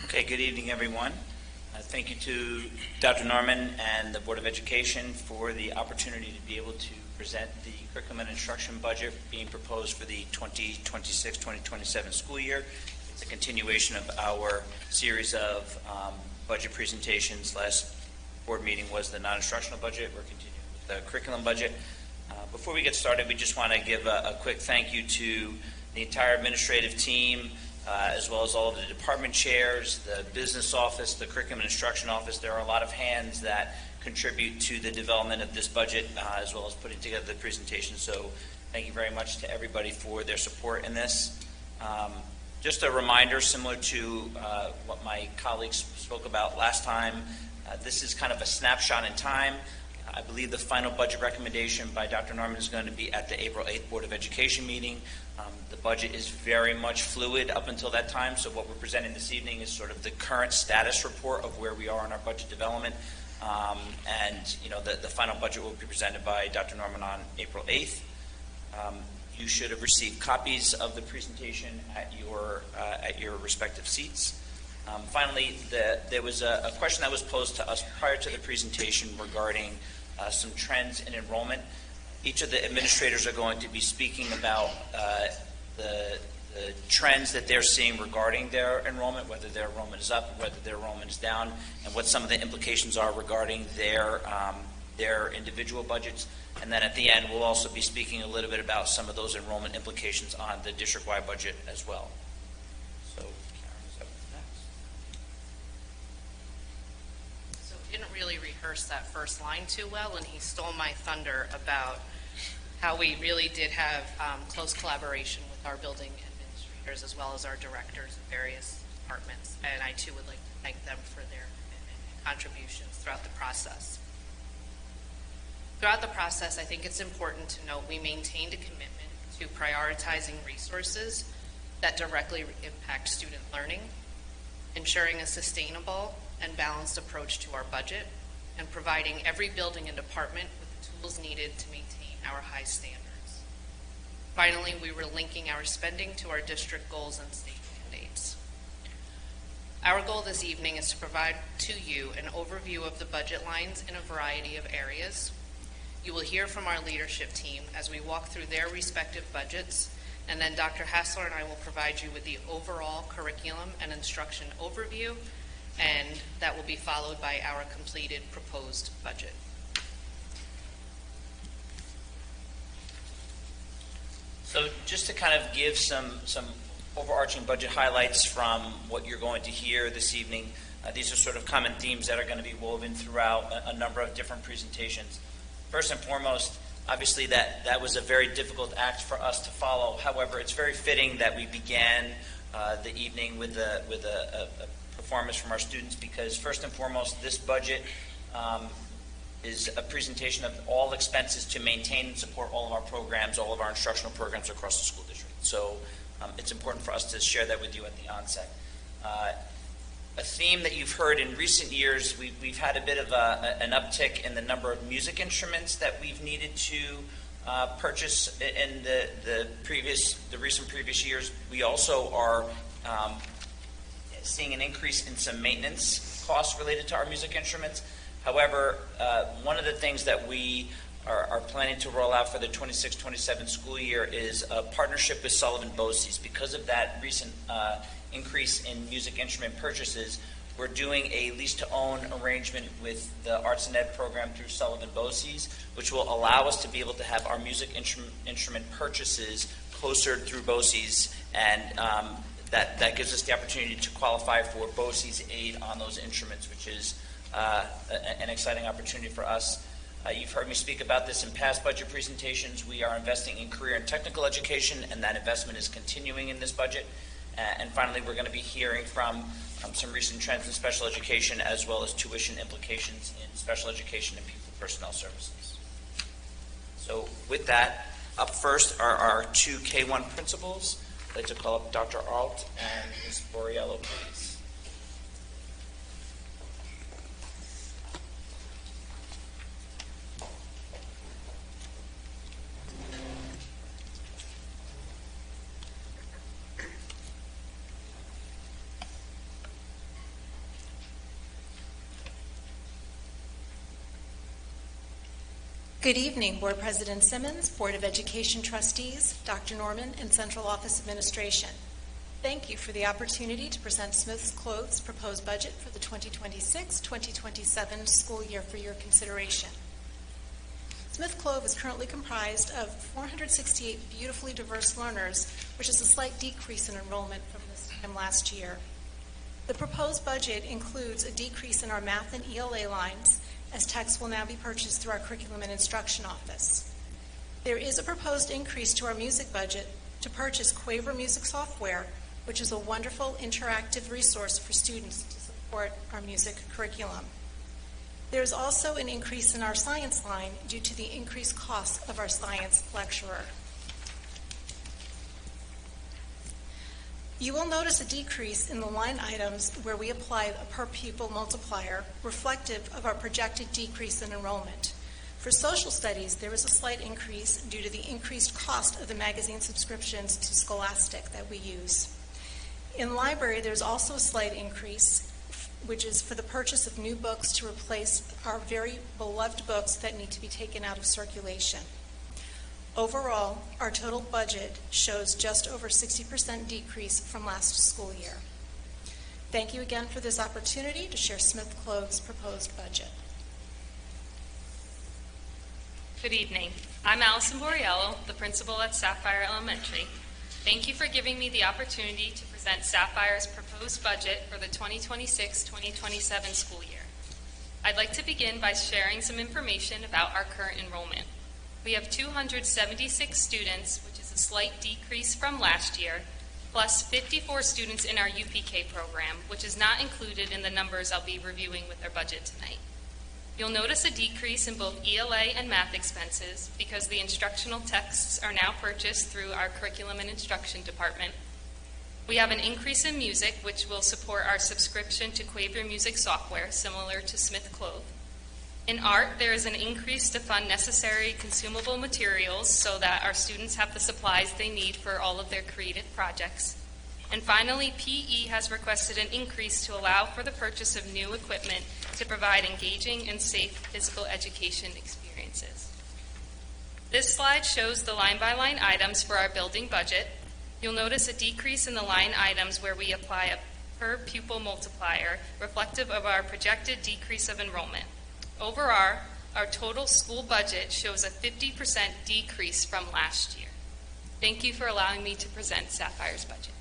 Okay, good evening, everyone. Thank you to Dr. Norman and the Board of Education for the opportunity to be able to present the curriculum and instruction budget being proposed for the 2026-2027 school year. It's a continuation of our series of budget presentations. Last board meeting was the non-instructional budget. We're continuing with the curriculum budget. Before we get started, we just want to give a quick thank you to the entire administrative team, as well as all of the department chairs, the business office, the curriculum and instruction office. There are a lot of hands that contribute to the development of this budget, as well as putting together the presentation. So thank you very much to everybody for their support in this. Just a reminder, similar to what my colleagues spoke about last time, this is kind of a snapshot in time. I believe the final budget recommendation by Dr. Norman is going to be at the April 8th Board of Education meeting. The budget is very much fluid up until that time, so what we're presenting this evening is sort of the current status report of where we are in our budget development. And you know, the final budget will be presented by Dr. Norman on April 8th. You should have received copies of the presentation at your respective seats. Finally, there was a question that was posed to us prior to the presentation regarding some trends in enrollment. Each of the administrators are going to be speaking about the trends that they're seeing regarding their enrollment, whether their enrollment is up, whether their enrollment is down, and what some of the implications are regarding their individual budgets. And then at the end, we'll also be speaking a little bit about some of those enrollment implications on the district-wide budget as well. So, Karen's up next. So didn't really rehearse that first line too well, and he stole my thunder about how we really did have close collaboration with our building administrators as well as our directors of various departments. And I too would like to thank them for their contributions throughout the process. Throughout the process, I think it's important to note we maintained a commitment to prioritizing resources that directly impact student learning, ensuring a sustainable and balanced approach to our budget, and providing every building and department with the tools needed to maintain our high standards. Finally, we were linking our spending to our district goals and state mandates. Our goal this evening is to provide to you an overview of the budget lines in a variety of areas. You will hear from our leadership team as we walk through their respective budgets, and then Dr. Hassler and I will provide you with the overall curriculum and instruction overview, and that will be followed by our completed proposed budget. So just to kind of give some overarching budget highlights from what you're going to hear this evening, these are sort of common themes that are going to be woven throughout a number of different presentations. First and foremost, obviously that was a very difficult act for us to follow. However, it's very fitting that we began the evening with a performance from our students, because first and foremost, this budget is a presentation of all expenses to maintain and support all of our programs, all of our instructional programs across the school district. So it's important for us to share that with you at the onset. A theme that you've heard in recent years, we've had a bit of an uptick in the number of music instruments that we've needed to purchase in the recent previous years. We also are seeing an increase in some maintenance costs related to our music instruments. However, one of the things that we are planning to roll out for the 26-27 school year is a partnership with Sullivan BOCES. Because of that recent increase in music instrument purchases, we're doing a lease-to-own arrangement with the Arts and Ed program through Sullivan BOCES, which will allow us to be able to have our music instrument purchases closer through BOCES, and that gives us the opportunity to qualify for BOCES aid on those instruments, which is an exciting opportunity for us. You've heard me speak about this in past budget presentations. We are investing in career and technical education, and that investment is continuing in this budget. And finally, we're going to be hearing from some recent trends in special education, as well as tuition implications in special education and pupil personnel services. So with that, up first are our two K-1 principals. I'd like to call up Dr. Alt and Ms. Borriello, please. Good evening, Board President Simmons, Board of Education trustees, Dr. Norman, and Central Office Administration. Thank you for the opportunity to present Smith's Cloth's proposed budget for the 2026-2027 school year for your consideration. Smith Clove is currently comprised of 468 beautifully diverse learners, which is a slight decrease in enrollment from this time last year. The proposed budget includes a decrease in our math and ELA lines, as texts will now be purchased through our Curriculum and Instruction Office. There is a proposed increase to our music budget to purchase Quaver music software, which is a wonderful interactive resource for students to support our music curriculum. There is also an increase in our science line due to the increased cost of our science lecturer. You will notice a decrease in the line items where we apply a per pupil multiplier reflective of our projected decrease in enrollment. For social studies, there is a slight increase due to the increased cost of the magazine subscriptions to Scholastic that we use. In library, there's also a slight increase, which is for the purchase of new books to replace our very beloved books that need to be taken out of circulation. Overall, our total budget shows just over 60% decrease from last school year. Thank you again for this opportunity to share Smith Clove's proposed budget. Good evening. I'm Allison Borriello, the principal at Sapphire Elementary. Thank you for giving me the opportunity to present Sapphire's proposed budget for the 2026-2027 school year. I'd like to begin by sharing some information about our current enrollment. We have 276 students, which is a slight decrease from last year, plus 54 students in our UPK program, which is not included in the numbers I'll be reviewing with our budget tonight. You'll notice a decrease in both ELA and math expenses because the instructional texts are now purchased through our Curriculum and Instruction Department. We have an increase in music, which will support our subscription to Quaver music software, similar to Smith Clove. In art, there is an increase to fund necessary consumable materials so that our students have the supplies they need for all of their creative projects. And finally, PE has requested an increase to allow for the purchase of new equipment to provide engaging and safe physical education experiences. This slide shows the line-by-line items for our building budget. You'll notice a decrease in the line items where we apply a per pupil multiplier reflective of our projected decrease of enrollment. Overall, our total school budget shows a 50% decrease from last year. Thank you for allowing me to present Sapphire's budget.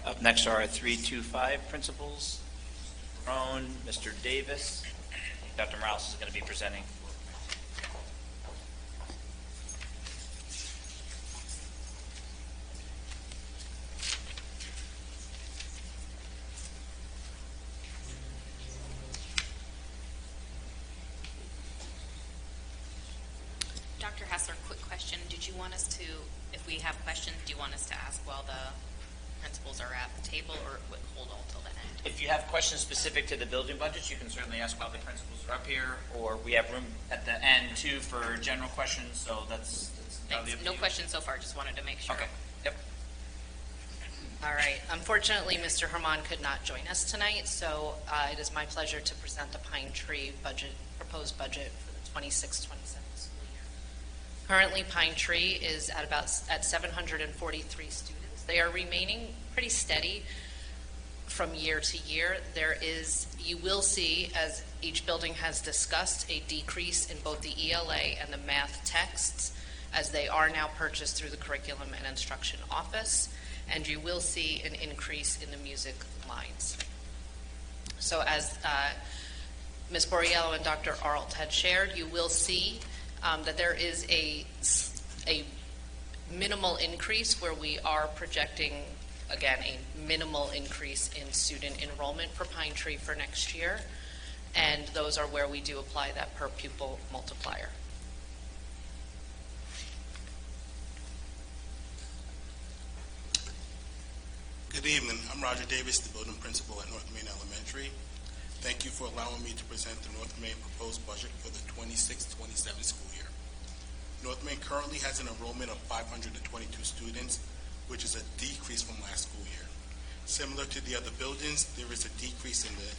Up next are our 325 principals, Roan, Mr. Davis. Dr. Morales is going to be presenting. Dr. Hassler, quick question. Did you want us to, if we have questions, do you want us to ask while the principals are at the table, or hold all till the end? If you have questions specific to the building budgets, you can certainly ask while the principals are up here, or we have room at the end too for general questions, so that's Thanks. No questions so far, just wanted to make sure. Okay, yep. All right. Unfortunately, Mr. Herman could not join us tonight, so it is my pleasure to present the Pine Tree budget, proposed budget for the 26-27 school year. Currently, Pine Tree is at 743 students. They are remaining pretty steady from year to year. You will see, as each building has discussed, a decrease in both the ELA and the math texts, as they are now purchased through the Curriculum and Instruction Office, and you will see an increase in the music lines. So as Ms. Borriello and Dr. Arlt had shared, you will see that there is a minimal increase where we are projecting, again, a minimal increase in student enrollment for Pine Tree for next year, and those are where we do apply that per pupil multiplier. Good evening. I'm Roger Davis, the building principal at North Main Elementary. Thank you for allowing me to present the North Main proposed budget for the 26-27 school year. North Main currently has an enrollment of 522 students, which is a decrease from last school year. Similar to the other buildings, there is a decrease in the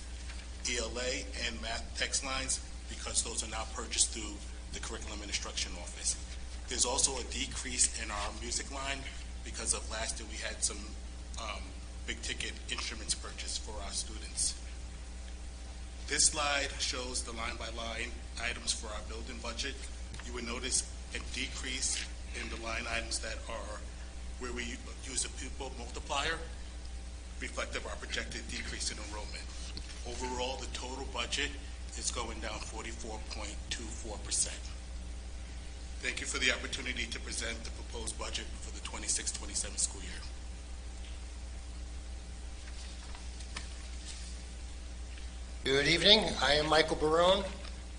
ELA, and math text lines because those are now purchased through the Curriculum and Instruction Office. There's also a decrease in our music line because of last year we had some big-ticket instruments purchased for our students. This slide shows the line-by-line items for our building budget. You would notice a decrease in the line items that are where we use a pupil multiplier, reflective of our projected decrease in enrollment. Overall, the total budget is going down 44.24%. Thank you for the opportunity to present the proposed budget for the 26-27 school year. Good evening. I am Michael Barone,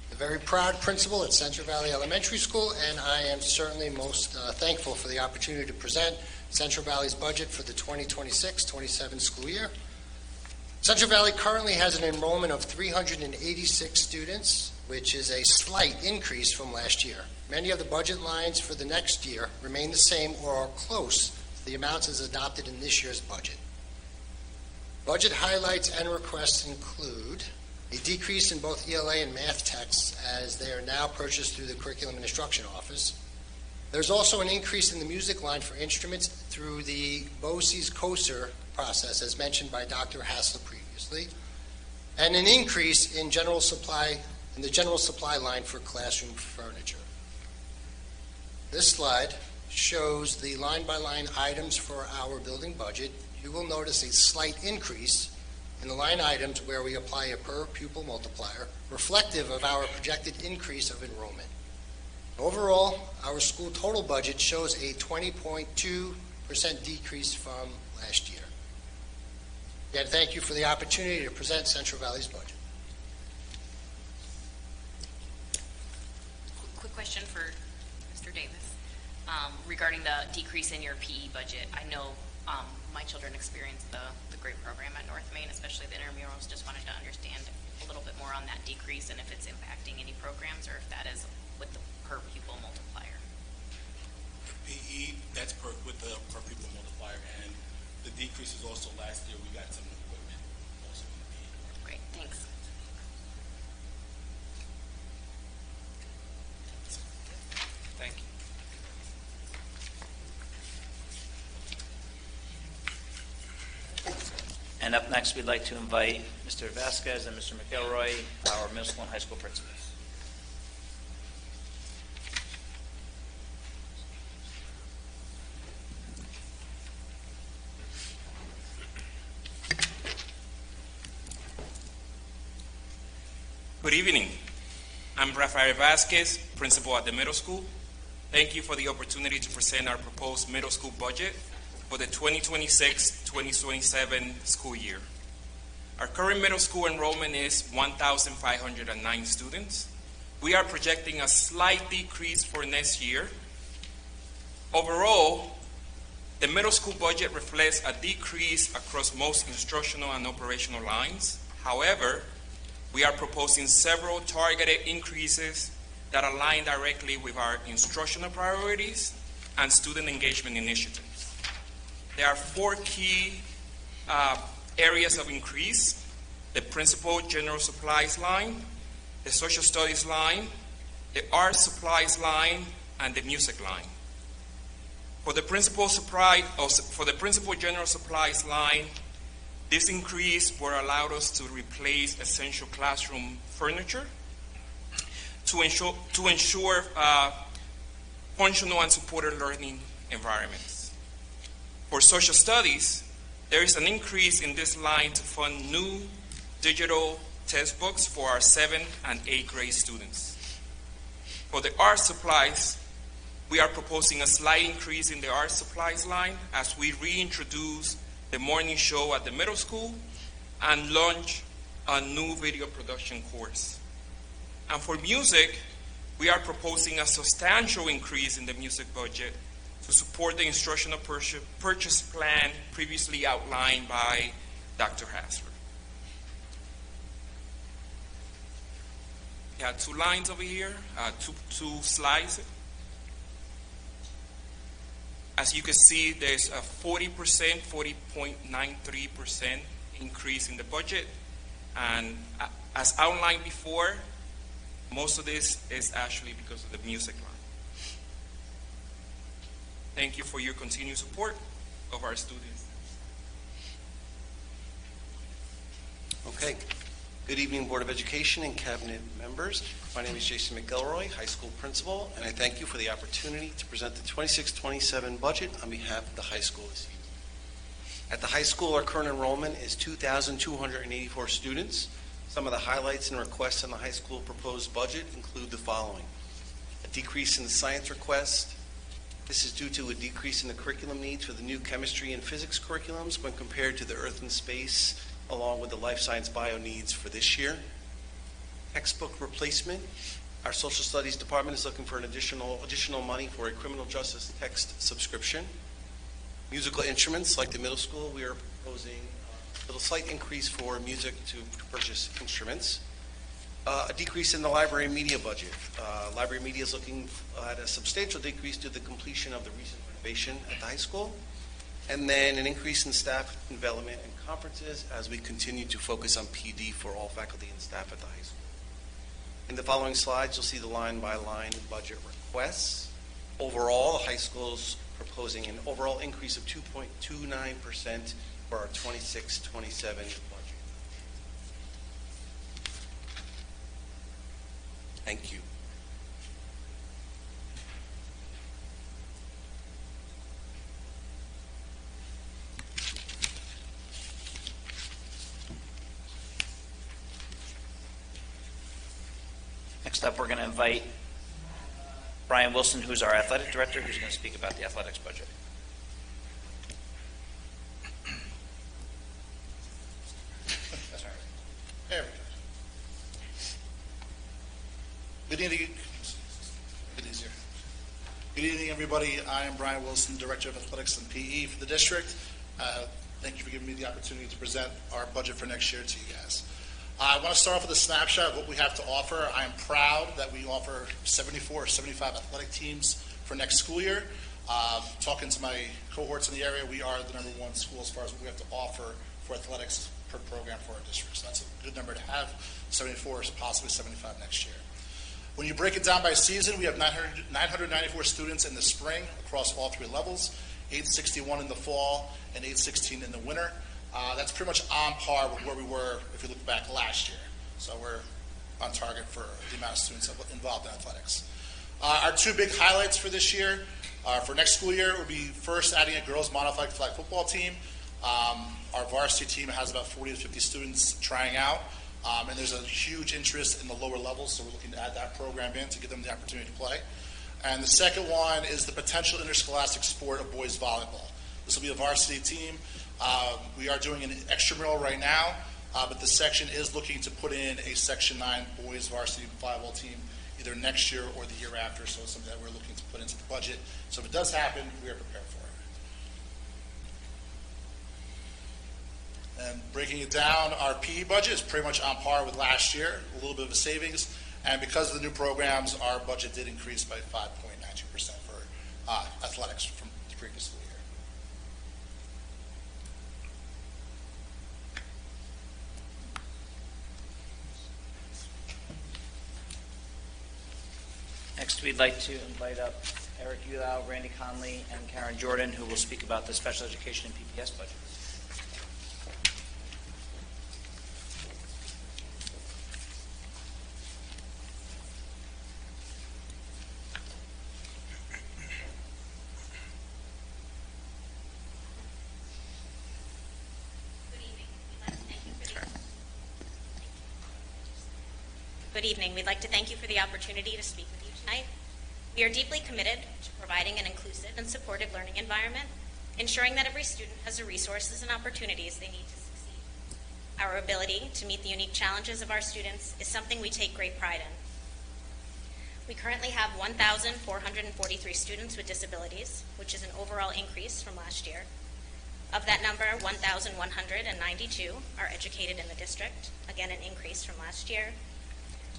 the very proud principal at Central Valley Elementary School, and I am certainly most thankful for the opportunity to present Central Valley's budget for the 2026-27 school year. Central Valley currently has an enrollment of 386 students, which is a slight increase from last year. Many of the budget lines for the next year remain the same or are close to the amounts as adopted in this year's budget. Budget highlights and requests include a decrease in both ELA and math texts as they are now purchased through the Curriculum and Instruction Office. There's also an increase in the music line for instruments through the BOCES COSER process, as mentioned by Dr. Hassler previously, and an increase in the general supply line for classroom furniture. This slide shows the line-by-line items for our building budget. You will notice a slight increase in the line items where we apply a per pupil multiplier, reflective of our projected increase of enrollment. Overall, our school total budget shows a 20.2% decrease from last year. Again, thank you for the opportunity to present Central Valley's budget. Quick question for Mr. Davis regarding the decrease in your PE budget. I know my children experienced the great program at North Main, especially the intramurals. Just wanted to understand a little bit more on that decrease and if it's impacting any programs or if that is with the per pupil multiplier. PE, that's with the per pupil multiplier, and the decrease is also last year we got some equipment also in the PE. Great, thanks. Thank you. And up next, we'd like to invite Mr. Vasquez and Mr. McElroy, our middle school and high school principals. Good evening. I'm Rafael Vasquez, principal at the middle school. Thank you for the opportunity to present our proposed middle school budget for the 2026-2027 school year. Our current middle school enrollment is 1,509 students. We are projecting a slight decrease for next year. Overall, the middle school budget reflects a decrease across most instructional and operational lines. However, we are proposing several targeted increases that align directly with our instructional priorities and student engagement initiatives. There are four key areas of increase: the principal general supplies line, the social studies line, the art supplies line, and the music line. For the principal general supplies line, this increase will allow us to replace essential classroom furniture to ensure functional and supported learning environments. For social studies, there is an increase in this line to fund new digital textbooks for our 7th and 8th grade students. For the art supplies, we are proposing a slight increase in the art supplies line as we reintroduce the morning show at the middle school and launch a new video production course. And for music, we are proposing a substantial increase in the music budget to support the instructional purchase plan previously outlined by Dr. Hassler. We have two lines over here, two slides. As you can see, there's a 40.93% increase in the budget. And as outlined before, most of this is actually because of the music line. Thank you for your continued support of our students. Okay. Good evening, Board of Education and Cabinet members. My name is Jason McElroy, high school principal, and I thank you for the opportunity to present the 26-27 budget on behalf of the high school this evening. At the high school, our current enrollment is 2,284 students. Some of the highlights and requests on the high school proposed budget include the following: a decrease in the science request. This is due to a decrease in the curriculum needs for the new chemistry and physics curriculums when compared to the earth and space, along with the life science bio needs for this year. Textbook replacement. Our social studies department is looking for an additional money for a criminal justice text subscription. Musical instruments, like the middle school, we are proposing a little slight increase for music to purchase instruments. A decrease in the library media budget. Library media is looking at a substantial decrease due to the completion of the recent renovation at the high school. And then an increase in staff development and conferences as we continue to focus on PD for all faculty and staff at the high school. In the following slides, you'll see the line-by-line budget requests. Overall, the high school is proposing an overall increase of 2.29% for our 26-27 budget. Thank you. Next up, we're going to invite Brian Wilson, who's our athletic director, who's going to speak about the athletics budget. There we go. Good evening. Bit easier. Good evening, everybody. I am Brian Wilson, Director of Athletics and PE for the district. Thank you for giving me the opportunity to present our budget for next year to you guys. I want to start off with a snapshot of what we have to offer. I am proud that we offer 74 or 75 athletic teams for next school year. Talking to my cohorts in the area, we are the #1 school as far as what we have to offer for athletics per program for our district. So that's a good number to have, 74 or possibly 75 next year. When you break it down by season, we have 994 students in the spring across all 3 levels, 861 in the fall, and 816 in the winter. That's pretty much on par with where we were if you look back last year. So we're on target for the amount of students involved in athletics. Our 2 big highlights for this year, for next school year, would be first adding a girls modified flag football team. Our varsity team has about 40 to 50 students trying out. And there's a huge interest in the lower levels, so we're looking to add that program in to give them the opportunity to play. And the second one is the potential interscholastic sport of boys volleyball. This will be a varsity team. We are doing an extramural right now, but the section is looking to put in a Section 9 boys varsity volleyball team either next year or the year after, so it's something that we're looking to put into the budget. So if it does happen, we are prepared for it. And breaking it down, our PE budget is pretty much on par with last year, a little bit of a savings. And because of the new programs, our budget did increase by 5.92% for athletics from the previous school year. Next, we'd like to invite up Eric Ulau, Randy Conley, and Karen Jordan, who will speak about the special education and PPS budget. Good evening. We'd like to thank you for the opportunity to speak with you tonight. We are deeply committed to providing an inclusive and supportive learning environment, ensuring that every student has the resources and opportunities they need to succeed. Our ability to meet the unique challenges of our students is something we take great pride in. We currently have 1,443 students with disabilities, which is an overall increase from last year. Of that number, 1,192 are educated in the district, again an increase from last year.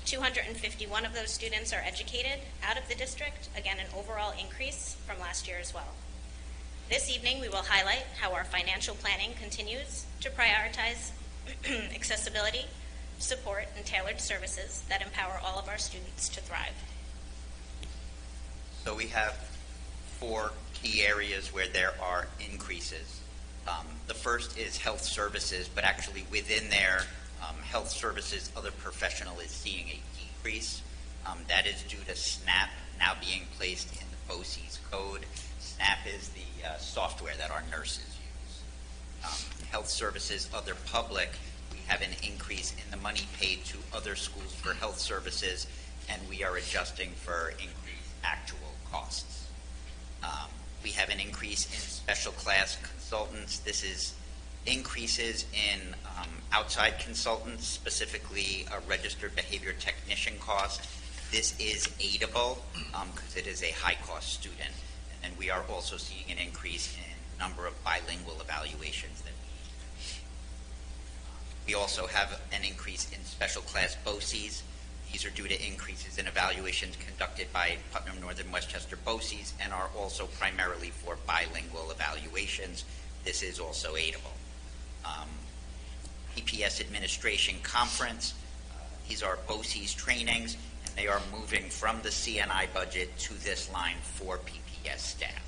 251 of those students are educated out of the district, again an overall increase from last year as well. This evening we will highlight how our financial planning continues to prioritize accessibility support, and tailored services that empower all of our students to thrive. So we have 4 key areas where there are increases. The first is health services, but actually within there, health services, other professional is seeing a decrease. That is due to SNAP now being placed in the BOCES code. SNAP is the software that our nurses use. Health services, other public, we have an increase in the money paid to other schools for health services, and we are adjusting for increased actual costs. We have an increase in special class consultants. This is increases in outside consultants, specifically a registered behavior technician cost. This is aidable because it is a high-cost student. And we are also seeing an increase in the number of bilingual evaluations that we also have an increase in special class BOCES. These are due to increases in evaluations conducted by Putnam Northern Westchester BOCES and are also primarily for bilingual evaluations. This is also aidable. PPS Administration Conference, these are BOCES trainings, and they are moving from the CNI budget to this line for PPS staff.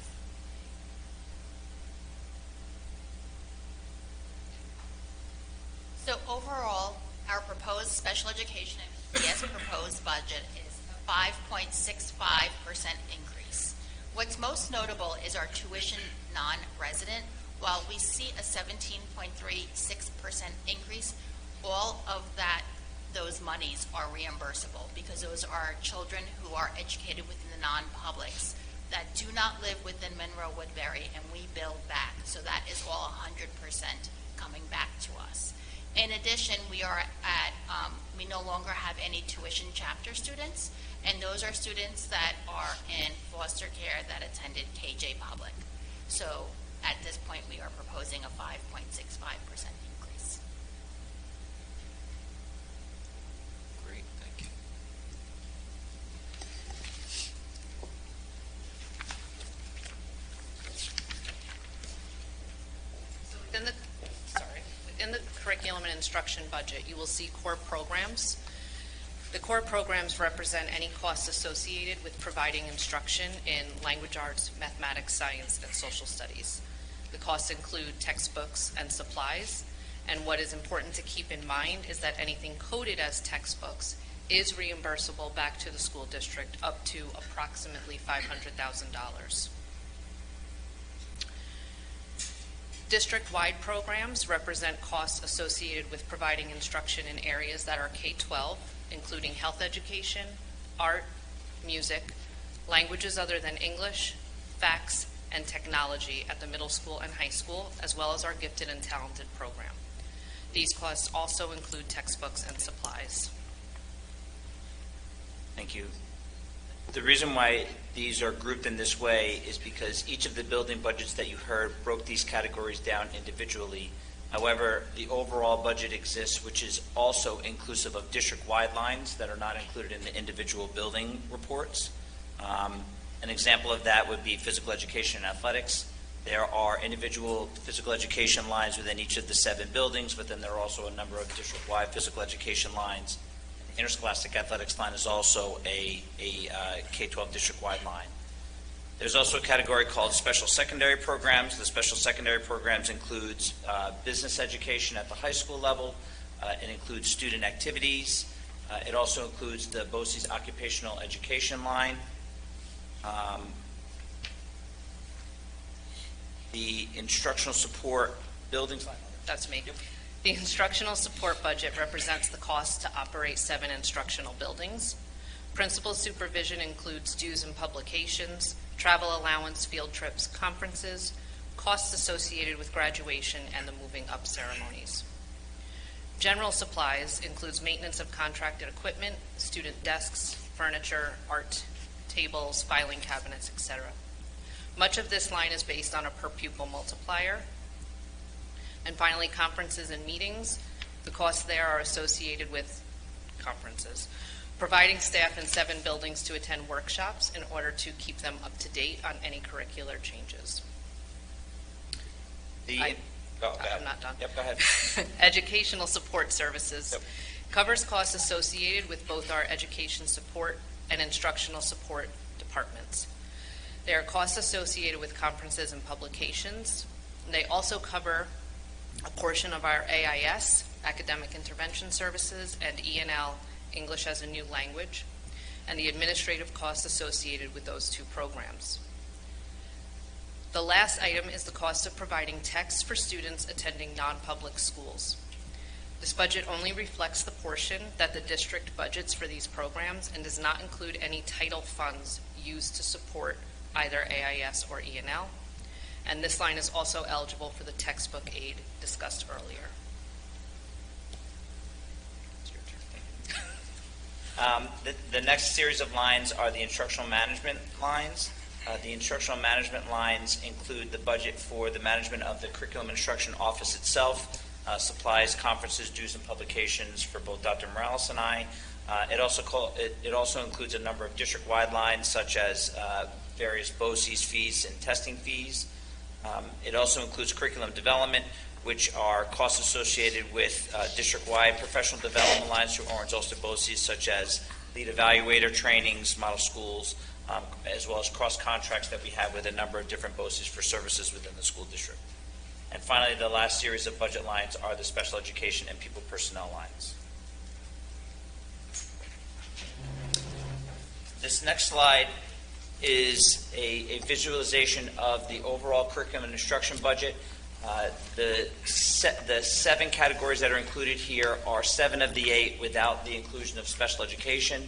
So overall, our proposed special education and PPS proposed budget is a 5.65% increase. What's most notable is our tuition non-resident. While we see a 17.36% increase, all of those monies are reimbursable because those are children who are educated within the non-publics that do not live within Monroe Woodbury, and we bill back. So that is all 100% coming back to us. In addition, we no longer have any tuition chapter students, and those are students that are in foster care that attended KJ Public. So at this point, we are proposing a 5.65% increase. Great, thank you. So within the curriculum and instruction budget, you will see core programs. The core programs represent any costs associated with providing instruction in language arts, mathematics, science, and social studies. The costs include textbooks and supplies, and what is important to keep in mind is that anything coded as textbooks is reimbursable back to the school district up to approximately $500,000. District-wide programs represent costs associated with providing instruction in areas that are K-12, including health education, art, music, languages other than English, FACS, and technology at the middle school and high school, as well as our gifted and talented program. These costs also include textbooks and supplies. Thank you. The reason why these are grouped in this way is because each of the building budgets that you heard broke these categories down individually. However, the overall budget exists, which is also inclusive of district-wide lines that are not included in the individual building reports. An example of that would be physical education and athletics. There are individual physical education lines within each of the 7 buildings, but then there are also a number of district-wide physical education lines. The interscholastic athletics line is also a K-12 district-wide line. There's also a category called special secondary programs. The special secondary programs includes business education at the high school level. It includes student activities. It also includes the BOCES occupational education line. The instructional support buildings line. That's me. The instructional support budget represents the cost to operate 7 instructional buildings. Principal supervision includes dues and publications, travel allowance, field trips, conferences, costs associated with graduation, and the moving up ceremonies. General supplies includes maintenance of contracted equipment, student desks, furniture, art tables, filing cabinets, etc. Much of this line is based on a per pupil multiplier. And finally, conferences and meetings. The costs there are associated with conferences. Providing staff in 7 buildings to attend workshops in order to keep them up to date on any curricular changes. Go ahead. I'm not done. Yep, go ahead. Educational support services. Yep. covers costs associated with both our education support and instructional support departments. There are costs associated with conferences and publications. They also cover a portion of our AIS, Academic Intervention Services, and E&L, English as a New Language, and the administrative costs associated with those two programs. The last item is the cost of providing texts for students attending non-public schools. This budget only reflects the portion that the district budgets for these programs and does not include any title funds used to support either AIS or E&L. And this line is also eligible for the textbook aid discussed earlier. The next series of lines are the instructional management lines. The instructional management lines include the budget for the management of the curriculum instruction office itself, supplies, conferences, dues, and publications for both Dr. Morales and I. It also includes a number of district-wide lines, such as various BOCES fees and testing fees. It also includes curriculum development, which are costs associated with district-wide professional development lines through Orange-Ulster BOCES, such as lead evaluator trainings, model schools, as well as cross-contracts that we have with a number of different BOCES for services within the school district. And finally, the last series of budget lines are the special education and people personnel lines. This next slide is a visualization of the overall curriculum and instruction budget. The 7 categories that are included here are 7 of the 8 without the inclusion of special education.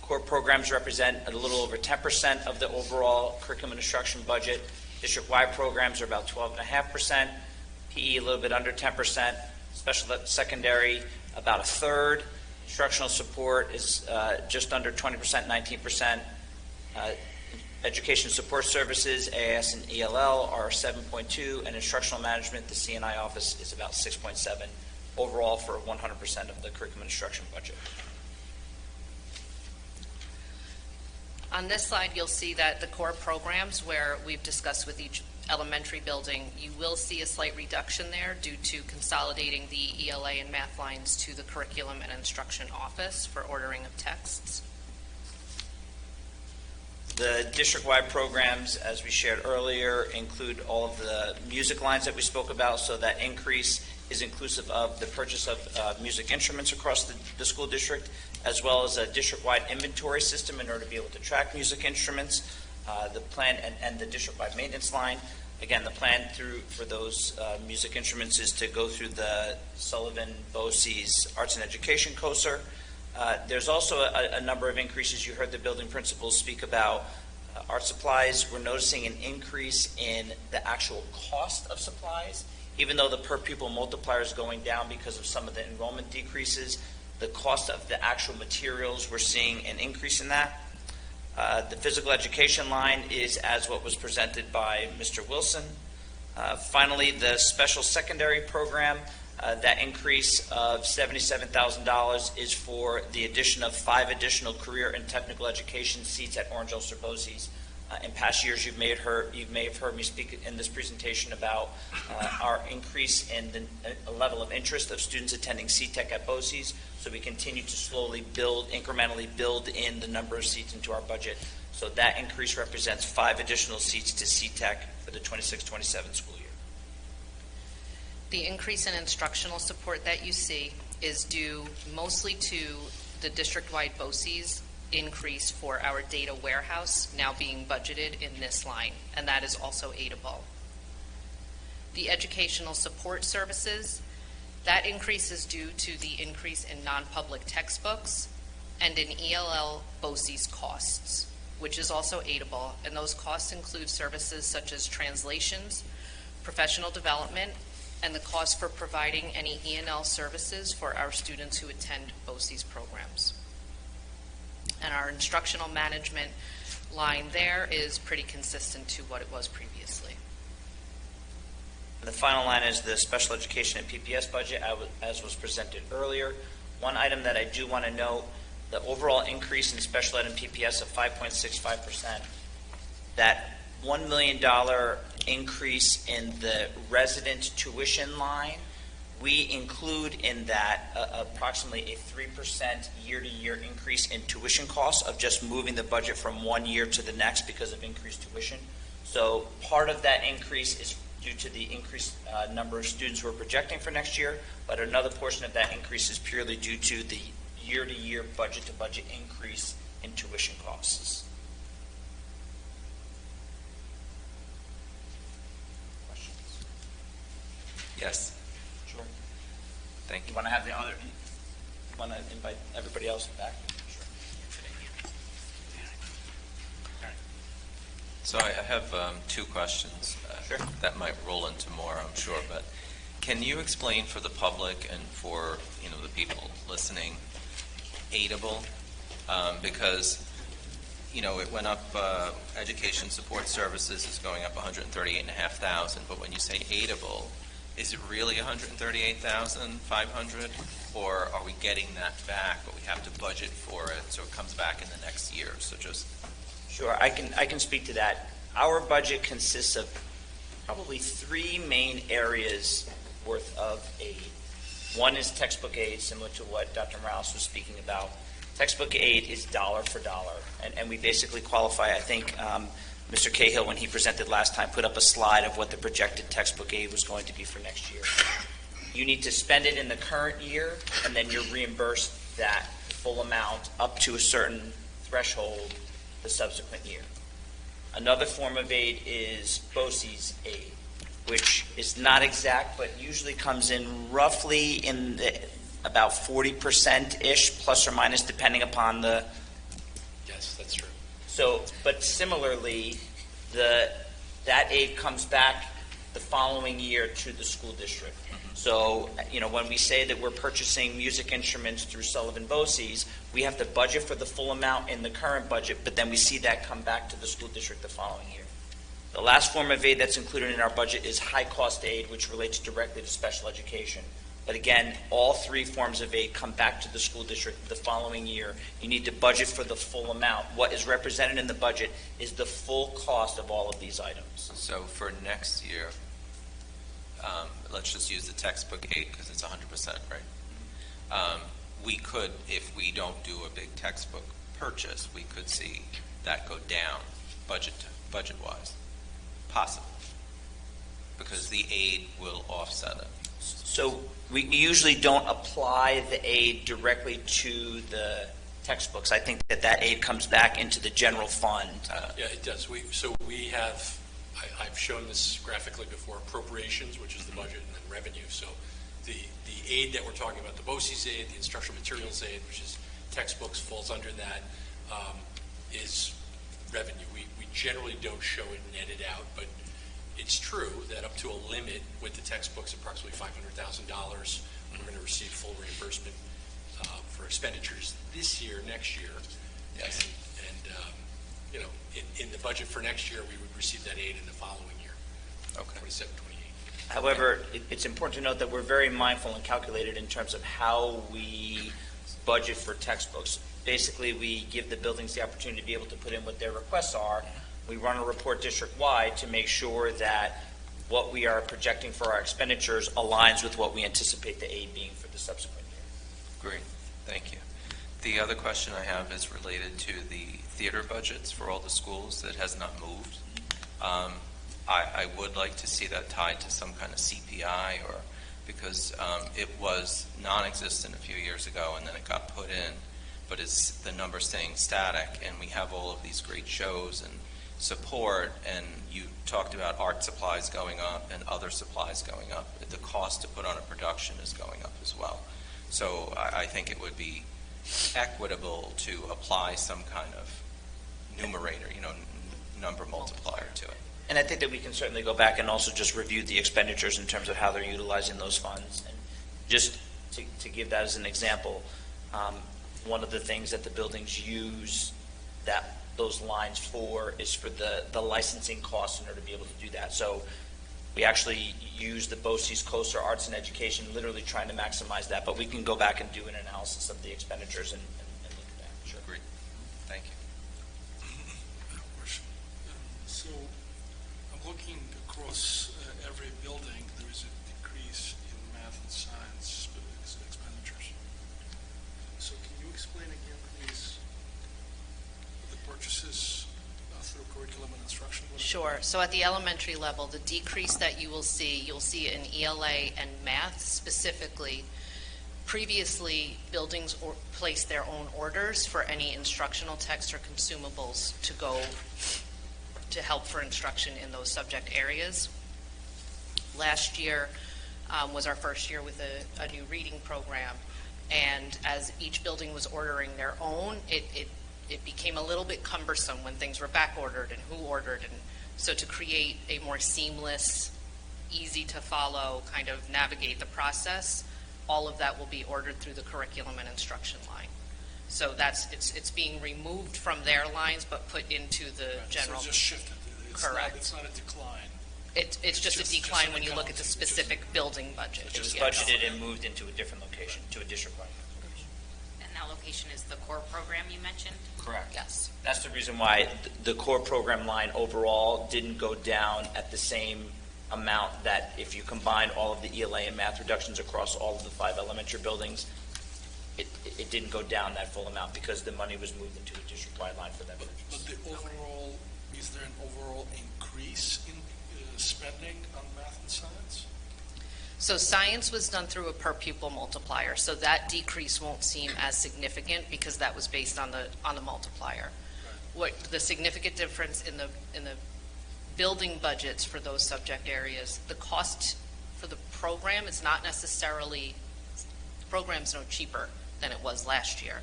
Core programs represent a little over 10% of the overall curriculum and instruction budget. District-wide programs are about 12.5%. PE a little bit under 10%. Special secondary about a third. Instructional support is just under 20%, 19%. Education support services, AIS and ELL, are 7.2, and instructional management, the CNI office, is about 6.7 overall for 100% of the curriculum instruction budget. On this slide, you'll see that the core programs, where we've discussed with each elementary building, you will see a slight reduction there due to consolidating the ELA and math lines to the curriculum and instruction office for ordering of texts. The district-wide programs, as we shared earlier, include all of the music lines that we spoke about, so that increase is inclusive of the purchase of music instruments across the school district, as well as a district-wide inventory system in order to be able to track music instruments, the plan and the district-wide maintenance line. Again, the plan for those music instruments is to go through the Sullivan BOCES Arts and Education COSER. There's also a number of increases. You heard the building principals speak about art supplies. We're noticing an increase in the actual cost of supplies. Even though the per pupil multiplier is going down because of some of the enrollment decreases, the cost of the actual materials, we're seeing an increase in that. The physical education line is as what was presented by Mr. Wilson. Finally, the special secondary program, that increase of $77,000 is for the addition of 5 additional career and technical education seats at Orange-Ulster BOCES. In past years, you may have heard me speak in this presentation about our increase in the level of interest of students attending CTEC at BOCES. So we continue to slowly incrementally build in the number of seats into our budget. So that increase represents 5 additional seats to CTEC for the 26-27 school year. The increase in instructional support that you see is due mostly to the district-wide BOCES increase for our data warehouse now being budgeted in this line, and that is also aidable. The educational support services, that increase is due to the increase in non-public textbooks and in ELL BOCES costs, which is also aidable, and those costs include services such as translations, professional development, and the cost for providing any E&L services for our students who attend BOCES programs. And our instructional management line there is pretty consistent to what it was previously. And the final line is the special education and PPS budget, as was presented earlier. One item that I do want to note, the overall increase in special ed and PPS of 5.65%, that $1 million increase in the resident tuition line we include in that approximately a 3% year-to-year increase in tuition costs of just moving the budget from one year to the next because of increased tuition. So part of that increase is due to the increased number of students we're projecting for next year, but another portion of that increase is purely due to the year-to-year budget-to-budget increase in tuition costs. Questions? Yes. Sure. Thank You you. want to have the other, you want to invite everybody else back? Sure. So I have two questions Sure. that might roll into more, I'm sure. But can you explain for the public and for the people listening, aidable? Because it went up. Education support services is going up 138,500. But when you say aidable, is it really 138,500, or are we getting that back, but we have to budget for it so it comes back in the next year? So just Sure, I can speak to that. Our budget consists of probably three main areas worth of aid. One is textbook aid, similar to what Dr. Morales was speaking about. Textbook aid is dollar for dollar, and we basically qualify. I think Mr. Cahill, when he presented last time, put up a slide of what the projected textbook aid was going to be for next year. You need to spend it in the current year, and then you're reimbursed that full amount up to a certain threshold the subsequent year. Another form of aid is BOCES aid, which is not exact, but usually comes in roughly in about 40%-ish, plus or minus, depending upon the. Yes, that's true. So, but similarly, that aid comes back the following year to the school district. So, when we say that we're purchasing music instruments through Sullivan BOCES, we have to budget for the full amount in the current budget, but then we see that come back to the school district the following year. The last form of aid that's included in our budget is high-cost aid, which relates directly to special education. But again, all three forms of aid come back to the school district the following year. You need to budget for the full amount. What is represented in the budget is the full cost of all of these items. So for next year, let's just use the textbook aid because it's 100%, right? We could, if we don't do a big textbook purchase, we could see that go down budget-wise, possibly, because the aid will offset it. So we usually don't apply the aid directly to the textbooks. I think that aid comes back into the general fund. Yeah, it does. We have, I've shown this graphically before, appropriations, which is the budget, and then revenue. So the aid that we're talking about, the BOCES aid, the instructional materials aid, which is textbooks, falls under that, is revenue. We generally don't show it netted out, but it's true that up to a limit with the textbooks, approximately $500,000, we're going to receive full reimbursement for expenditures this year, next year. Yes. And in the budget for next year, we would receive that aid in the following year, Okay. 27, 28. However, it's important to note that we're very mindful and calculated in terms of how we budget for textbooks. Basically, we give the buildings the opportunity to be able to put in what their requests are. We run a report district-wide to make sure that what we are projecting for our expenditures aligns with what we anticipate the aid being for the subsequent year. Great, thank you. The other question I have is related to the theater budgets for all the schools that has not moved. I would like to see that tied to some kind of CPI, or because it was non-existent a few years ago and then it got put in, but it's the number staying static, and we have all of these great shows and support, and you talked about art supplies going up and other supplies going up. The cost to put on a production is going up as well. So I think it would be equitable to apply some kind of numerator, number multiplier to it. And I think that we can certainly go back and also just review the expenditures in terms of how they're utilizing those funds. And just to give that as an example, one of the things that the buildings use those lines for is for the licensing costs in order to be able to do that. So we actually use the BOCES Coaster Arts and Education, literally trying to maximize that, but we can go back and do an analysis of the expenditures and look at that. Sure. Great. Thank you. So I'm looking across every building. There is a decrease in math and science. Sure. So at the elementary level, the decrease that you'll see in ELA and math specifically. Previously, buildings placed their own orders for any instructional text or consumables to go to help for instruction in those subject areas. Last year was our first year with a new reading program, and as each building was ordering their own, it became a little bit cumbersome when things were back ordered and who ordered, and so to create a more seamless, easy to follow, kind of navigate the process, all of that will be ordered through the curriculum and instruction line. So it's being removed from their lines but put into the general. So it's just shifted. Correct. It's not a decline. It's just a decline when you look at the specific building budget. It was budgeted and moved into a different location, to a district-wide location. And that location is the core program you mentioned? Correct. Yes. That's the reason why the core program line overall didn't go down at the same amount that if you combine all of the ELA and math reductions across all of the 5 elementary buildings, it didn't go down that full amount because the money was moved into a district-wide line for that purchase. But the overall, is there an overall increase in spending on math and science? So science was done through a per pupil multiplier, so that decrease won't seem as significant because that was based on the multiplier. What the significant difference in the building budgets for those subject areas, the cost for the program is not necessarily, the program's no cheaper than it was last year.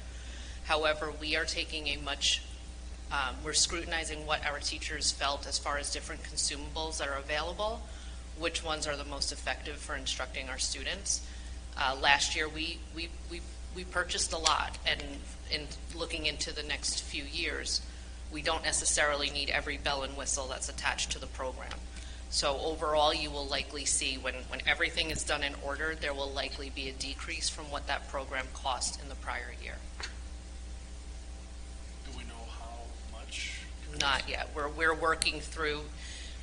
However, we are taking a much, we're scrutinizing what our teachers felt as far as different consumables that are available, which ones are the most effective for instructing our students. Last year, we purchased a lot, and in looking into the next few years, we don't necessarily need every bell and whistle that's attached to the program. So overall, you will likely see when everything is done in order, there will likely be a decrease from what that program cost in the prior year. Do we know how much? Not yet. We're working through,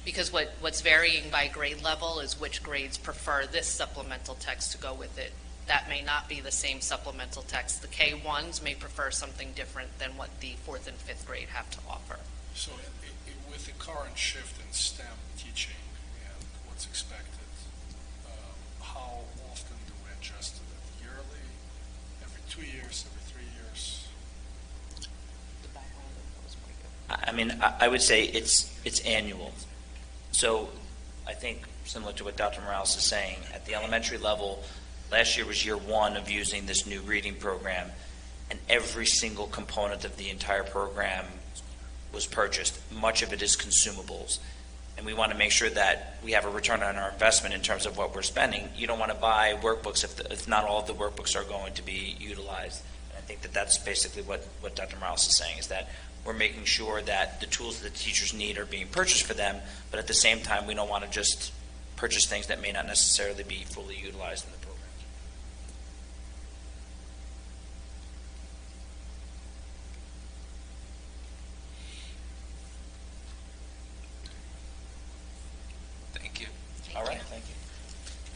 because what's varying by grade level is which grades prefer this supplemental text to go with it. That may not be the same supplemental text. The K1s may prefer something different than what the 4th and 5th grade have to offer. So with the current shift in STEM teaching and what's expected, how often do we adjust to that? Yearly? Every 2 years? Every 3 years? I mean, I would say it's annual. So I think similar to what Dr. Morales is saying, at the elementary level, last year was year 1 of using this new reading program, and every single component of the entire program was purchased. Much of it is consumables, and we want to make sure that we have a return on our investment in terms of what we're spending. You don't want to buy workbooks if not all of the workbooks are going to be utilized. And I think that's basically what Dr. Morales is saying, is that we're making sure that the tools that the teachers need are being purchased for them, but at the same time, we don't want to just purchase things that may not necessarily be fully utilized in the